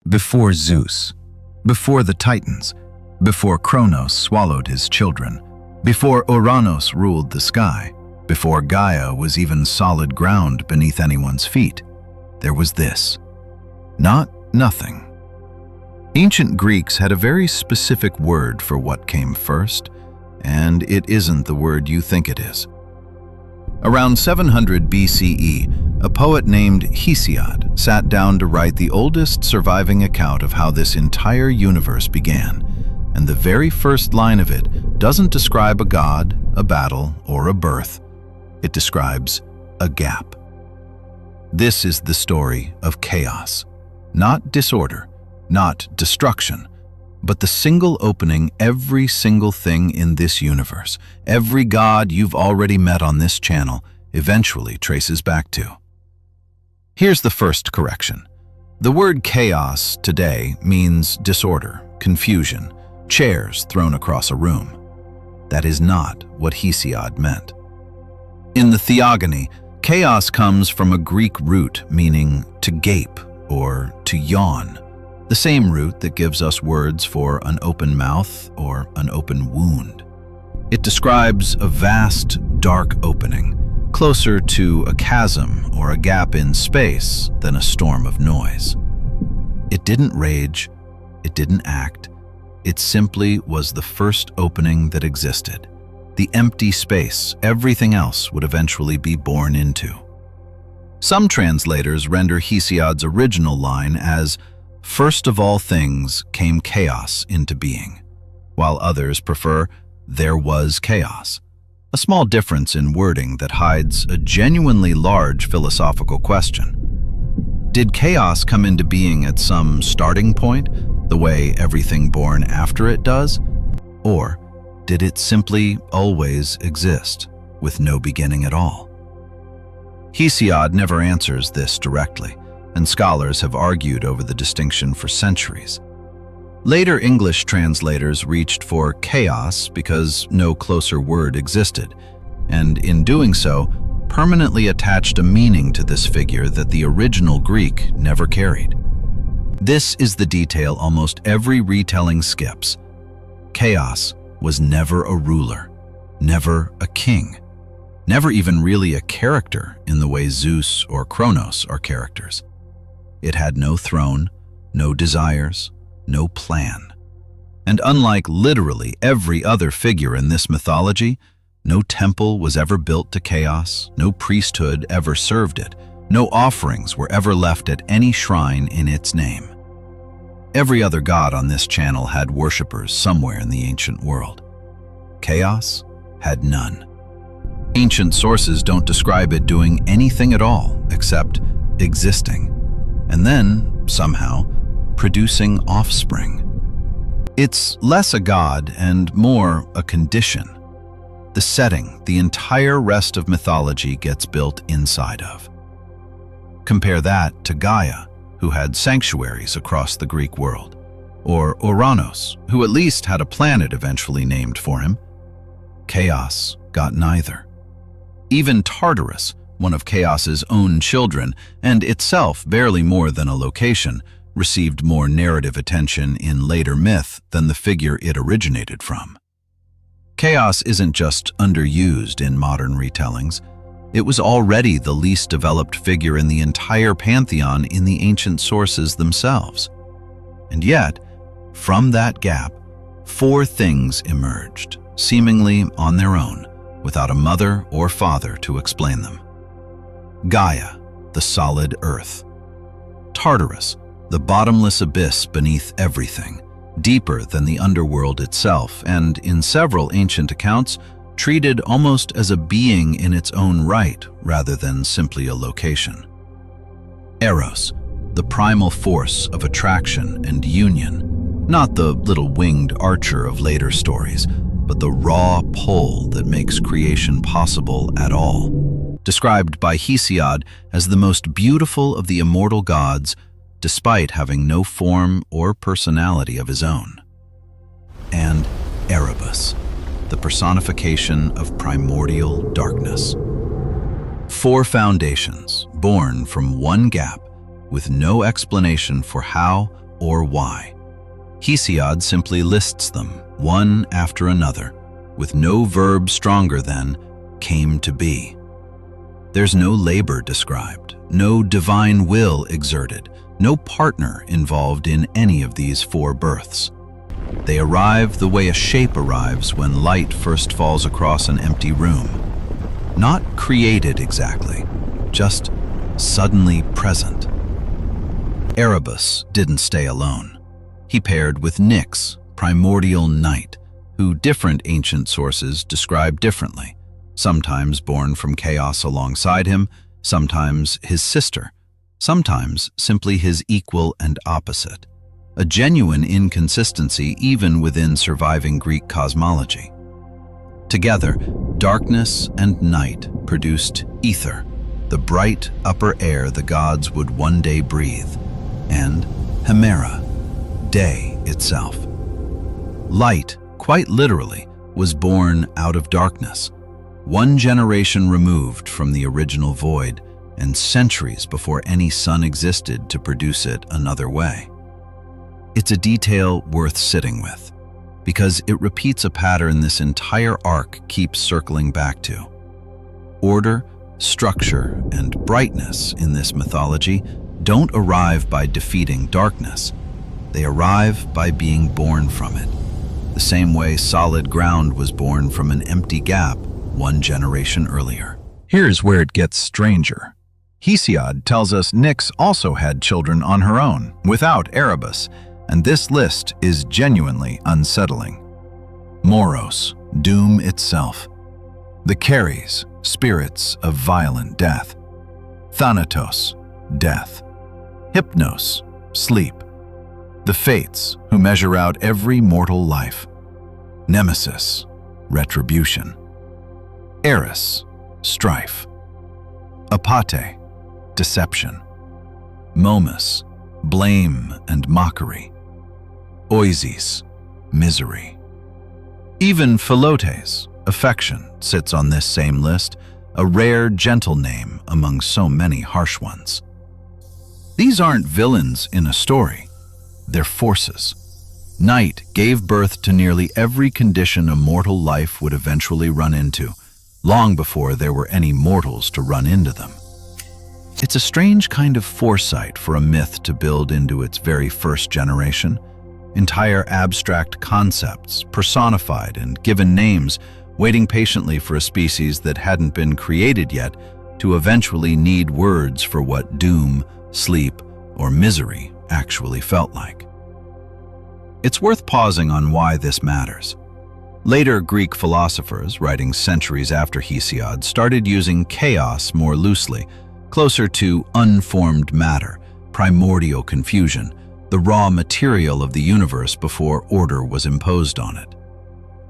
Before Zeus, before the Titans, before Kronos swallowed his children, before Uranus ruled the sky, before Gaia was even solid ground beneath anyone's feet, there was this. Not nothing. Ancient Greeks had a very specific word for what came first, and it isn't the word you think it is. Around 700 BCE, a poet named Hesiod sat down to write the oldest surviving account of how this entire universe began, and the very first line of it doesn't describe a god, a battle, or a birth. It describes a gap. This is the story of chaos, not disorder, not destruction, but the single opening every single thing in this universe, every god you've already met on this channel, eventually traces back to. Here's the first correction. The word chaos today means disorder, confusion, chairs thrown across a room. That is not what Hesiod meant. In the Theogony, chaos comes from a Greek root meaning to gape or to yawn, the same root that gives us words for an open mouth or an open wound. It describes a vast, dark opening, closer to a chasm or a gap in space than a storm of noise. It didn't rage, it didn't act, it simply was the first opening that existed, the empty space everything else would eventually be born into. Some translators render Hesiod's original line as, "First of all things came chaos into being," while others prefer, "There was chaos," a small difference in wording that hides a genuinely large philosophical question. Did chaos come into being at some starting point, the way everything born after it does? Or did it simply always exist, with no beginning at all? Hesiod never answers this directly, and scholars have argued over the distinction for centuries. Later English translators reached for chaos because no closer word existed, and in doing so, permanently attached a meaning to this figure that the original Greek never carried. This is the detail almost every retelling skips. Chaos was never a ruler, never a king, never even really a character in the way Zeus or Kronos are characters. It had no throne, no desires, no plan. And unlike literally every other figure in this mythology, no temple was ever built to chaos, no priesthood ever served it, no offerings were ever left at any shrine in its name. Every other god on this channel had worshippers somewhere in the ancient world. Chaos had none. Ancient sources don't describe it doing anything at all except existing, and then, somehow, producing offspring. It's less a god and more a condition. The setting the entire rest of mythology gets built inside of. Compare that to Gaia, who had sanctuaries across the Greek world, or Uranus, who at least had a planet eventually named for him. Chaos got neither. Even Tartarus, one of Chaos's own children, and itself barely more than a location, received more narrative attention in later myth than the figure it originated from. Chaos isn't just underused in modern retellings. It was already the least developed figure in the entire pantheon in the ancient sources themselves. And yet, from that gap, 4 things emerged, seemingly on their own, without a mother or father to explain them. Gaia, the solid earth. Tartarus, the bottomless abyss beneath everything, deeper than the underworld itself, and in several ancient accounts, treated almost as a being in its own right rather than simply a location. Eros, the primal force of attraction and union, not the little winged archer of later stories, but the raw pull that makes creation possible at all, described by Hesiod as the most beautiful of the immortal gods, despite having no form or personality of his own. And Erebus, the personification of primordial darkness. 4 foundations born from one gap with no explanation for how or why. Hesiod simply lists them, one after another, with no verb stronger than came to be. There's no labor described, no divine will exerted, no partner involved in any of these four births. They arrive the way a shape arrives when light first falls across an empty room. Not created exactly, just suddenly present. Erebus didn't stay alone. He paired with Nyx, primordial night, who different ancient sources describe differently, sometimes born from chaos alongside him, sometimes his sister, sometimes simply his equal and opposite. A genuine inconsistency even within surviving Greek cosmology. Together, darkness and night produced ether, the bright upper air the gods would one day breathe, and Hemera, day itself. Light, quite literally, was born out of darkness, one generation removed from the original void, and centuries before any sun existed to produce it another way. It's a detail worth sitting with, because it repeats a pattern this entire arc keeps circling back to. Order, structure, and brightness in this mythology don't arrive by defeating darkness. They arrive by being born from it, the same way solid ground was born from an empty gap one generation earlier. Here's where it gets stranger. Hesiod tells us Nyx also had children on her own, without Erebus, and this list is genuinely unsettling. Moros, doom itself. The Keres, spirits of violent death. Thanatos, death. Hypnos, sleep. The Fates, who measure out every mortal life. Nemesis, retribution. Eris, strife. Apate, deception. Momus, blame and mockery. Oisis, misery. Even Philotes, affection, sits on this same list, a rare, gentle name among so many harsh ones. These aren't villains in a story, they're forces. Night gave birth to nearly every condition a mortal life would eventually run into, long before there were any mortals to run into them. It's a strange kind of foresight for a myth to build into its very first generation. Entire abstract concepts, personified and given names, waiting patiently for a species that hadn't been created yet to eventually need words for what doom, sleep, or misery actually felt like. It's worth pausing on why this matters. Later Greek philosophers, writing centuries after Hesiod, started using chaos more loosely, closer to unformed matter, primordial confusion, the raw material of the universe before order was imposed on it.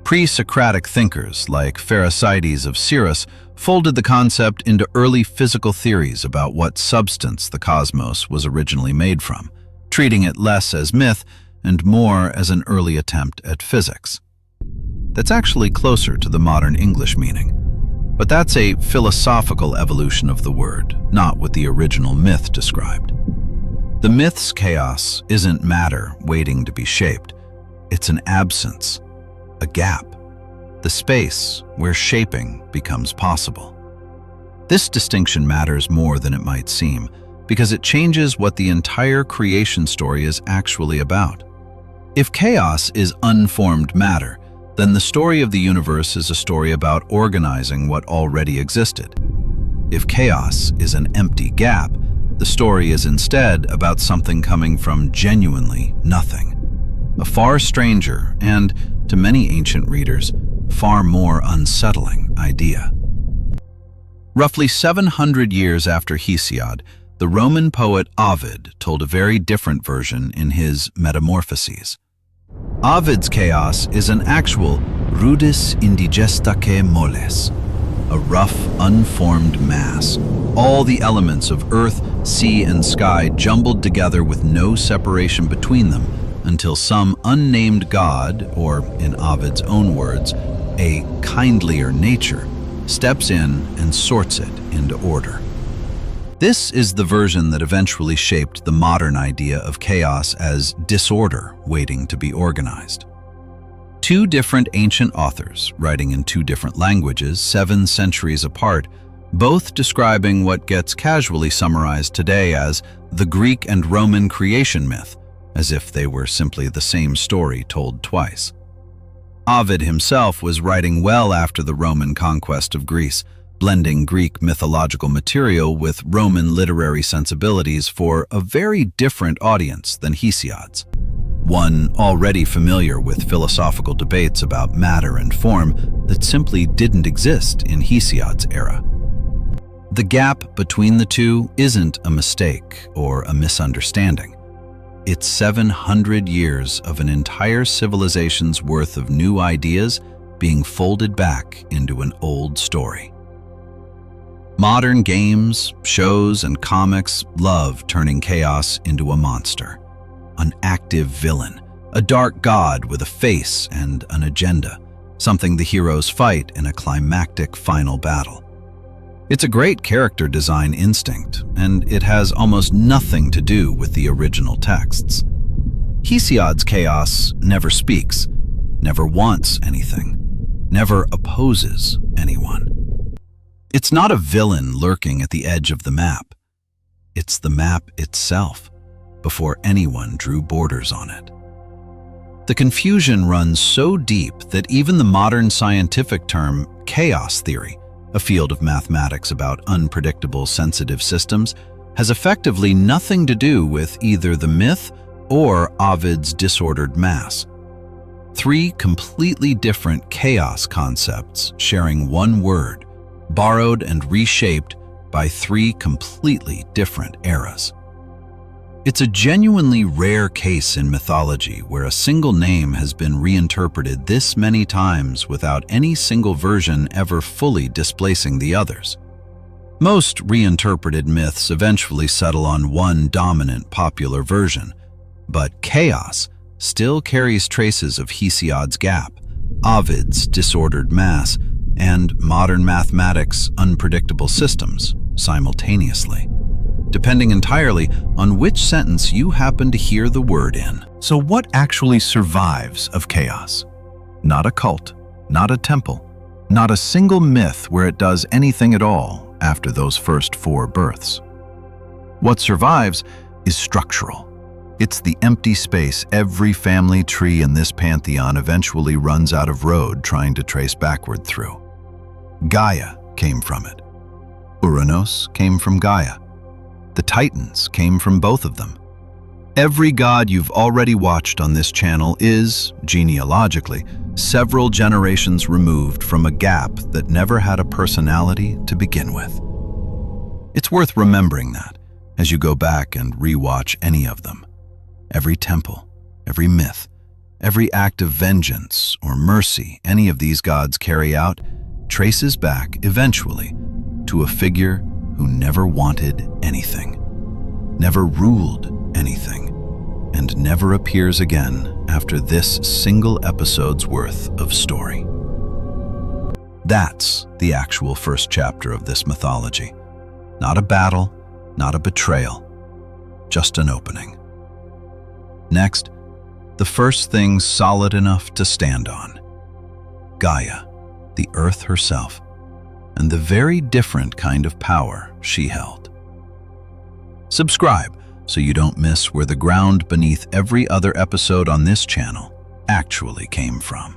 Pre-Socratic thinkers like Pherecydes of Cyrus folded the concept into early physical theories about what substance the cosmos was originally made from, treating it less as myth and more as an early attempt at physics. That's actually closer to the modern English meaning, but that's a philosophical evolution of the word, not what the original myth described. The myth's chaos isn't matter waiting to be shaped. It's an absence, a gap, the space where shaping becomes possible. This distinction matters more than it might seem, because it changes what the entire creation story is actually about. If chaos is unformed matter, then the story of the universe is a story about organizing what already existed. If chaos is an empty gap, the story is instead about something coming from genuinely nothing. A far stranger and, to many ancient readers, far more unsettling idea. Roughly 700 years after Hesiod, the Roman poet Ovid told a very different version in his Metamorphoses. Ovid's chaos is an actual rudis indigestaque moles, a rough, unformed mass, all the elements of earth, sea, and sky jumbled together with no separation between them until some unnamed god, or in Ovid's own words, a kindlier nature, steps in and sorts it into order. This is the version that eventually shaped the modern idea of chaos as disorder waiting to be organized. Two different ancient authors, writing in two different languages 7 centuries apart, both describing what gets casually summarized today as the Greek and Roman creation myth, as if they were simply the same story told twice. Ovid himself was writing well after the Roman conquest of Greece, blending Greek mythological material with Roman literary sensibilities for a very different audience than Hesiod's. One already familiar with philosophical debates about matter and form that simply didn't exist in Hesiod's era. The gap between the two isn't a mistake or a misunderstanding. It's 700 years of an entire civilization's worth of new ideas being folded back into an old story. Modern games, shows, and comics love turning chaos into a monster, an active villain, a dark god with a face and an agenda, something the heroes fight in a climactic final battle. It's a great character design instinct, and it has almost nothing to do with the original texts. Hesiod's chaos never speaks, never wants anything, never opposes anyone. It's not a villain lurking at the edge of the map. It's the map itself, before anyone drew borders on it. The confusion runs so deep that even the modern scientific term chaos theory, a field of mathematics about unpredictable sensitive systems, has effectively nothing to do with either the myth or Ovid's disordered mass. 3 completely different chaos concepts sharing one word, borrowed and reshaped by 3 completely different eras. It's a genuinely rare case in mythology where a single name has been reinterpreted this many times without any single version ever fully displacing the others. Most reinterpreted myths eventually settle on one dominant popular version, but chaos still carries traces of Hesiod's gap, Ovid's disordered mass, and modern mathematics' unpredictable systems simultaneously, depending entirely on which sentence you happen to hear the word in. So what actually survives of chaos? Not a cult, not a temple, not a single myth where it does anything at all after those first 4 births. What survives is structural. It's the empty space every family tree in this pantheon eventually runs out of road trying to trace backward through. Gaia came from it. Kronos came from Gaia. The Titans came from both of them. Every god you've already watched on this channel is, genealogically, several generations removed from a gap that never had a personality to begin with. It's worth remembering that as you go back and rewatch any of them. Every temple, every myth, every act of vengeance or mercy any of these gods carry out traces back eventually to a figure who never wanted anything, never ruled anything, and never appears again after this single episode's worth of story. That's the actual first chapter of this mythology. Not a battle, not a betrayal, just an opening. Next, the first thing solid enough to stand on. Gaia, the earth herself, and the very different kind of power she held. Subscribe so you don't miss where the ground beneath every other episode on this channel actually came from.